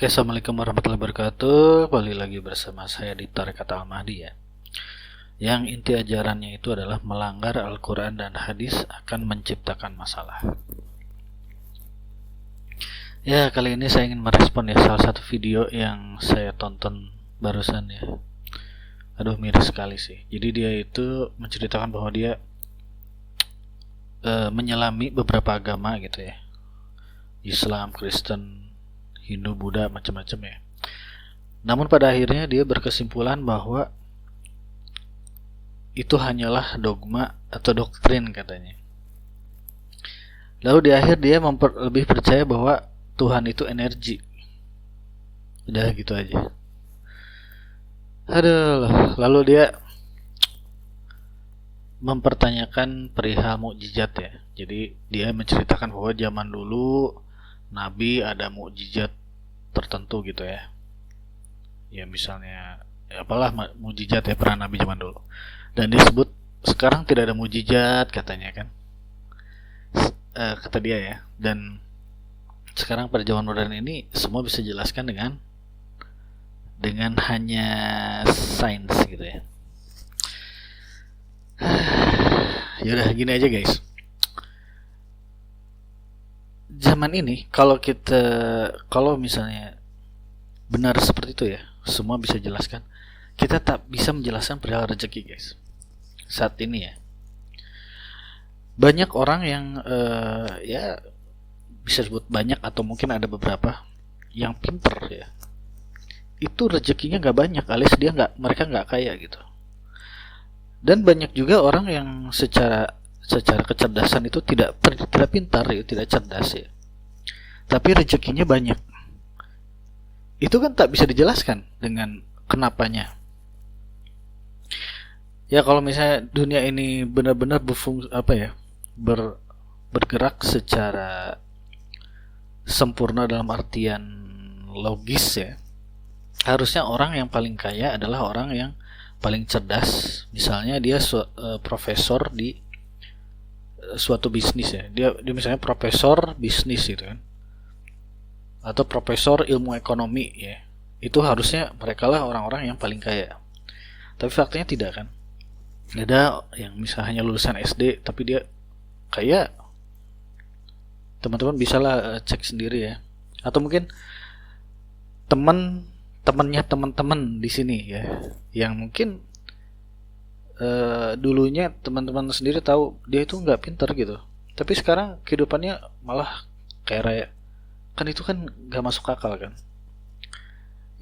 Oke, assalamualaikum warahmatullahi wabarakatuh. Kembali lagi bersama saya di Tarekat Al-Mahdi ya. Yang inti ajarannya itu adalah melanggar Al-Quran dan hadis akan menciptakan masalah. Ya, kali ini saya ingin merespon ya salah satu video yang saya tonton barusan ya. Aduh, miris sekali sih. Jadi dia itu menceritakan bahwa dia menyelami beberapa agama gitu ya. Islam, Kristen, Hindu, Buddha, macam-macam ya. Namun pada akhirnya dia berkesimpulan bahwa itu hanyalah dogma atau doktrin katanya. Lalu di akhir dia lebih percaya bahwa Tuhan itu energi. Udah gitu aja. Aduh, lalu dia mempertanyakan perihal mukjizat ya. Jadi dia menceritakan bahwa zaman dulu Nabi ada mukjizat tertentu gitu ya. Ya misalnya apalah mukjizat ya peran Nabi zaman dulu. Dan dia sebut sekarang tidak ada mukjizat katanya kan. Kata dia ya. Dan sekarang pada zaman modern ini semua bisa dijelaskan dengan hanya sains gitu ya. Yaudah gini aja guys. Zaman ini kalau misalnya benar seperti itu ya, semua bisa jelaskan, kita tak bisa menjelaskan perihal rezeki guys. Saat ini ya, banyak orang yang ya bisa sebut banyak atau mungkin ada beberapa yang pinter ya, itu rezekinya nggak banyak, alias mereka nggak kaya gitu. Dan banyak juga orang yang secara kecerdasan itu tidak pintar ya, tidak cerdas ya, tapi rezekinya banyak. Itu kan tak bisa dijelaskan dengan kenapanya. Ya kalau misalnya dunia ini benar-benar bergerak secara sempurna dalam artian logis ya, harusnya orang yang paling kaya adalah orang yang paling cerdas. Misalnya dia profesor di suatu bisnis ya, dia misalnya profesor bisnis gitu kan, atau profesor ilmu ekonomi ya, itu harusnya mereka lah orang-orang yang paling kaya. Tapi faktanya tidak kan. Ada yang misalnya hanya lulusan SD tapi dia kaya. Teman-teman bisa lah cek sendiri ya. Atau mungkin temannya teman-teman di sini ya, yang mungkin dulunya teman-teman sendiri tahu dia itu nggak pintar gitu, tapi sekarang kehidupannya malah kayak raya. Kan itu kan nggak masuk akal kan.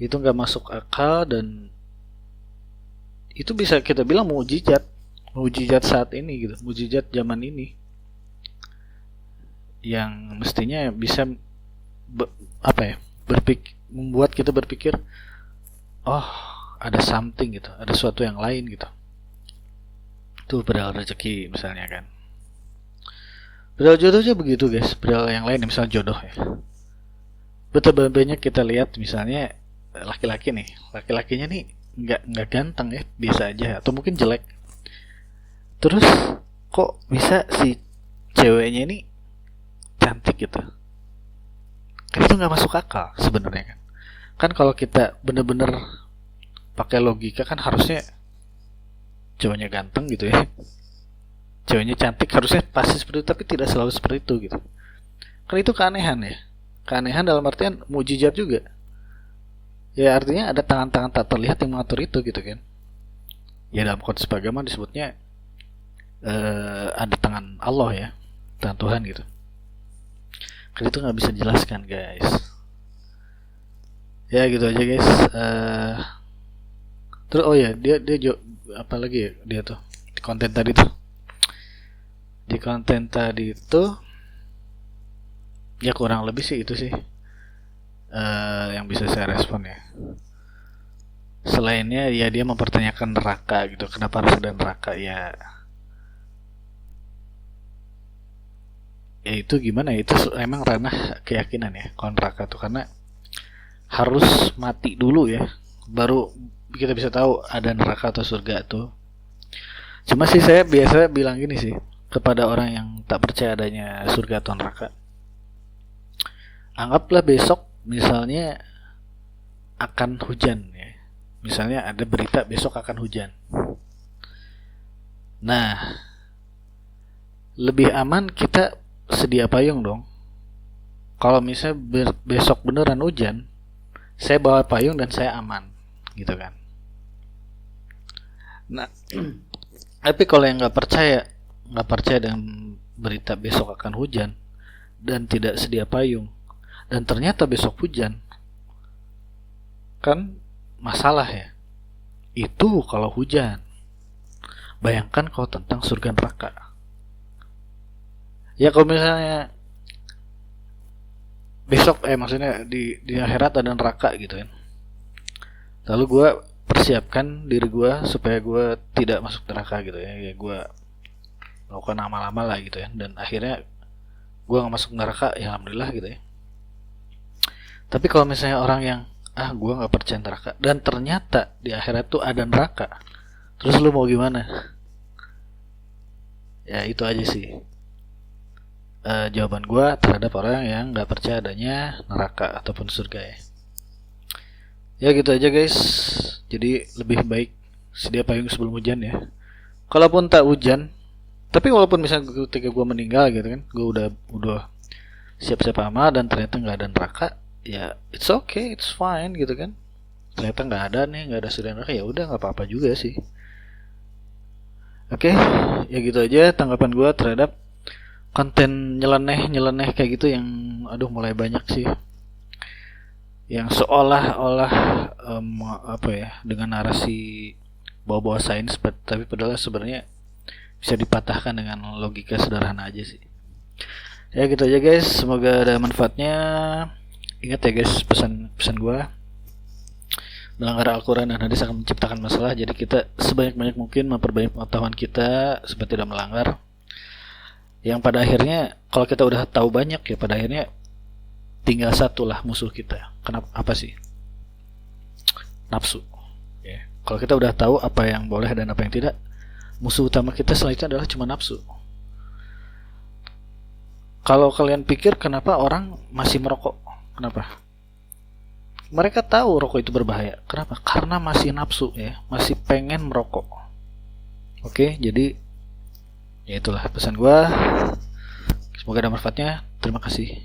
Itu nggak masuk akal, dan itu bisa kita bilang mukjizat saat ini gitu, mukjizat zaman ini yang mestinya bisa membuat kita berpikir, oh ada something gitu, ada sesuatu yang lain gitu. Itu perihal rezeki misalnya kan. Perihal jodoh aja begitu guys. Perihal yang lain misalnya jodoh ya, betul banyak kita lihat misalnya laki-laki nih, laki-lakinya nih nggak ganteng ya, biasa aja atau mungkin jelek. Terus kok bisa si ceweknya ini cantik gitu? Kan itu nggak masuk akal sebenarnya kan. Kan kalau kita bener-bener pakai logika kan harusnya cowoknya ganteng gitu ya, ceweknya cantik, harusnya pasti seperti itu, tapi tidak selalu seperti itu gitu. Kan itu keanehan ya. Keanehan dalam artian mukjizat juga. Ya artinya ada tangan-tangan tak terlihat yang mengatur itu gitu kan. Ya dalam konteks agama disebutnya ada tangan Allah ya, tangan Tuhan gitu. Kan itu nggak bisa dijelaskan guys. Ya gitu aja guys. Terus oh ya dia apa lagi ya dia tuh di konten tadi tuh ya kurang lebih sih itu sih yang bisa saya respon ya. Selainnya ya dia mempertanyakan neraka gitu, kenapa harus ada neraka ya itu gimana ya, itu emang ranah keyakinan ya kalau neraka tuh, karena harus mati dulu ya baru kita bisa tahu ada neraka atau surga tuh. Cuma sih saya biasa bilang gini sih kepada orang yang tak percaya adanya surga atau neraka. Anggaplah besok misalnya akan hujan ya. Misalnya ada berita besok akan hujan. Nah, lebih aman kita sedia payung dong. Kalau misalnya besok beneran hujan, saya bawa payung dan saya aman, gitu kan. Nah, tapi kalau yang nggak percaya dengan berita besok akan hujan dan tidak sedia payung, dan ternyata besok hujan, kan masalah ya. Itu kalau hujan. Bayangkan kalau tentang surga neraka. Ya kalau misalnya besok maksudnya di akhirat ada neraka gitu kan. Lalu gue persiapkan diri gue supaya gue tidak masuk neraka gitu ya. Ya gue melakukan amal-amal lah gitu ya. Dan akhirnya gue gak masuk neraka, ya alhamdulillah gitu ya. Tapi kalau misalnya orang yang gue gak percaya neraka, dan ternyata di akhirat tuh ada neraka, terus lu mau gimana? Ya itu aja sih jawaban gue terhadap orang yang gak percaya adanya neraka ataupun surga ya. Ya gitu aja guys. Jadi lebih baik sedia payung sebelum hujan ya. Kalaupun tak hujan, tapi walaupun misalnya ketika gue meninggal gitu kan, gue udah siap-siap amal dan ternyata gak ada neraka, ya it's okay, it's fine gitu kan. Ternyata gak ada surga neraka, ya udah gak apa-apa juga sih. Oke, ya gitu aja tanggapan gue terhadap konten nyeleneh kayak gitu yang mulai banyak sih. Yang seolah-olah dengan narasi bawa-bawa sains, tapi padahal sebenarnya bisa dipatahkan dengan logika sederhana aja sih. Ya gitu aja guys, semoga ada manfaatnya. Ingat ya guys, pesan gue, melanggar Al-Quran dan hadis akan menciptakan masalah. Jadi kita sebanyak-banyak mungkin memperbanyak pengetahuan kita supaya tidak melanggar. Yang pada akhirnya kalau kita udah tahu banyak ya, pada akhirnya tinggal satu lah musuh kita. Kenapa? Apa sih? Nafsu ya. Kalau kita udah tahu apa yang boleh dan apa yang tidak, musuh utama kita selanjutnya adalah cuma nafsu. Kalau kalian pikir kenapa orang masih merokok? Kenapa? Mereka tahu rokok itu berbahaya. Kenapa? Karena masih nafsu ya, masih pengen merokok. Oke, jadi ya itulah pesan gue. Semoga ada manfaatnya. Terima kasih.